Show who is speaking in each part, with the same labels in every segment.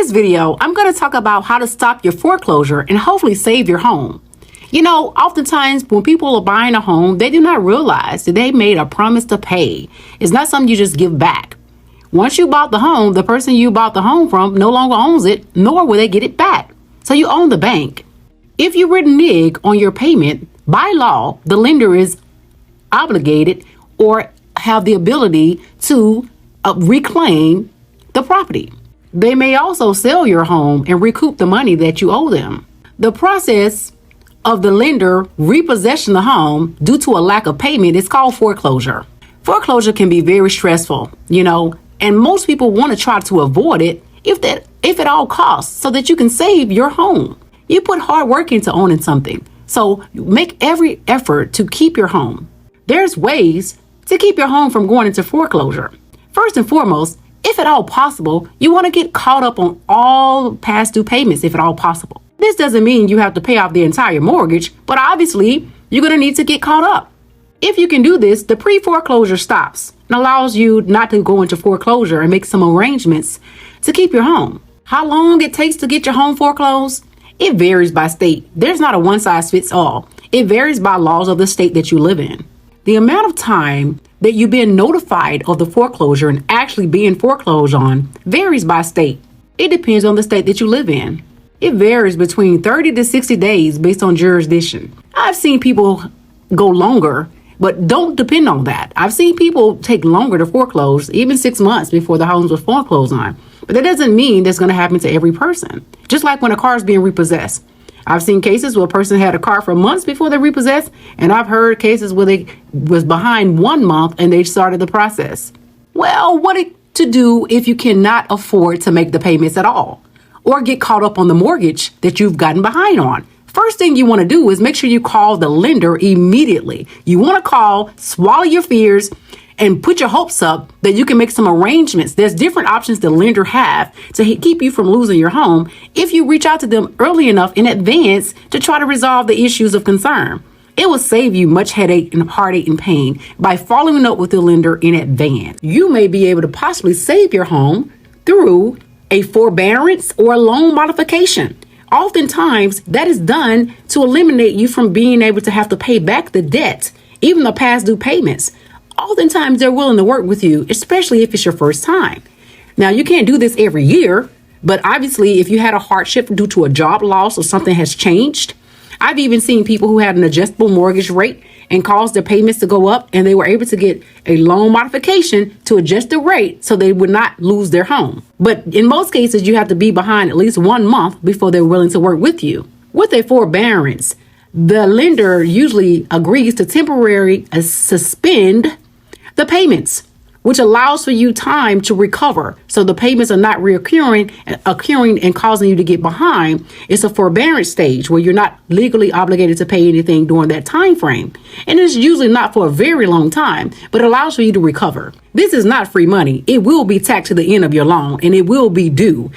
Speaker 1: this video, I'm going to talk about how to stop your foreclosure and hopefully save your home. You know, oftentimes when people are buying a home, they do not realize that they made a promise to pay. It's not something you just give back. Once you bought the home, the person you bought the home from no longer owns it, nor will they get it back. So you own the bank. If you renege on your payment, by law, the lender is obligated or have the ability to reclaim the property. They may also sell your home and recoup the money that you owe them. The process of the lender repossessing the home due to a lack of payment is called foreclosure. Foreclosure can be very stressful, and most people want to try to avoid it if at all costs so that you can save your home. You put hard work into owning something, so make every effort to keep your home. There's ways to keep your home from going into foreclosure. First and foremost, if at all possible, you want to get caught up on all past due payments if at all possible. This doesn't mean you have to pay off the entire mortgage, but obviously you're going to need to get caught up. If you can do this, the pre-foreclosure stops and allows you not to go into foreclosure and make some arrangements to keep your home. How long it takes to get your home foreclosed? It varies by state. There's not a one size fits all. It varies by laws of the state that you live in. The amount of time that you've been notified of the foreclosure and actually being foreclosed on varies by state. It depends on the state that you live in. It varies between 30 to 60 days based on jurisdiction. I've seen people go longer, but don't depend on that. I've seen people take longer to foreclose, even 6 months before the homes were foreclosed on. But that doesn't mean that's going to happen to every person. Just like when a car is being repossessed. I've seen cases where a person had a car for months before they repossessed, and I've heard cases where they was behind 1 month and they started the process. Well, what to do if you cannot afford to make the payments at all or get caught up on the mortgage that you've gotten behind on? First thing you want to do is make sure you call the lender immediately. You want to call, swallow your fears, and put your hopes up that you can make some arrangements. There's different options the lender have to keep you from losing your home if you reach out to them early enough in advance to try to resolve the issues of concern. It will save you much headache and heartache and pain by following up with the lender in advance. You may be able to possibly save your home through a forbearance or a loan modification. Oftentimes, that is done to eliminate you from being able to have to pay back the debt, even the past due payments. Oftentimes, they're willing to work with you, especially if it's your first time. Now, you can't do this every year, but obviously, if you had a hardship due to a job loss or something has changed, I've even seen people who had an adjustable mortgage rate and caused their payments to go up, and they were able to get a loan modification to adjust the rate so they would not lose their home. But in most cases, you have to be behind at least 1 month before they're willing to work with you. With a forbearance, the lender usually agrees to temporarily suspend the payments, which allows for you time to recover. So the payments are not occurring and causing you to get behind. It's a forbearance stage where you're not legally obligated to pay anything during that time frame. And it's usually not for a very long time, but it allows for you to recover. This is not free money. It will be tacked to the end of your loan, and it will be due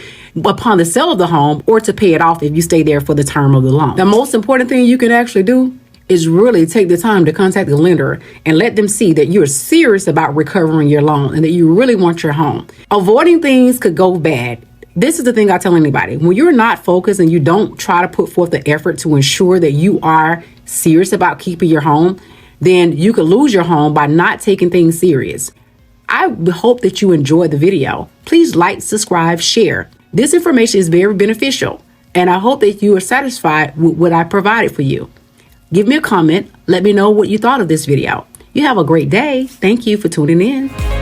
Speaker 1: upon the sale of the home or to pay it off if you stay there for the term of the loan. The most important thing you can actually do is really take the time to contact the lender and let them see that you're serious about recovering your loan and that you really want your home. Avoiding things could go bad. This is the thing I tell anybody. When you're not focused and you don't try to put forth the effort to ensure that you are serious about keeping your home, then you could lose your home by not taking things serious. I hope that you enjoyed the video. Please like, subscribe, share. This information is very beneficial, and I hope that you are satisfied with what I provided for you. Give me a comment. Let me know what you thought of this video. You have a great day. Thank you for tuning in.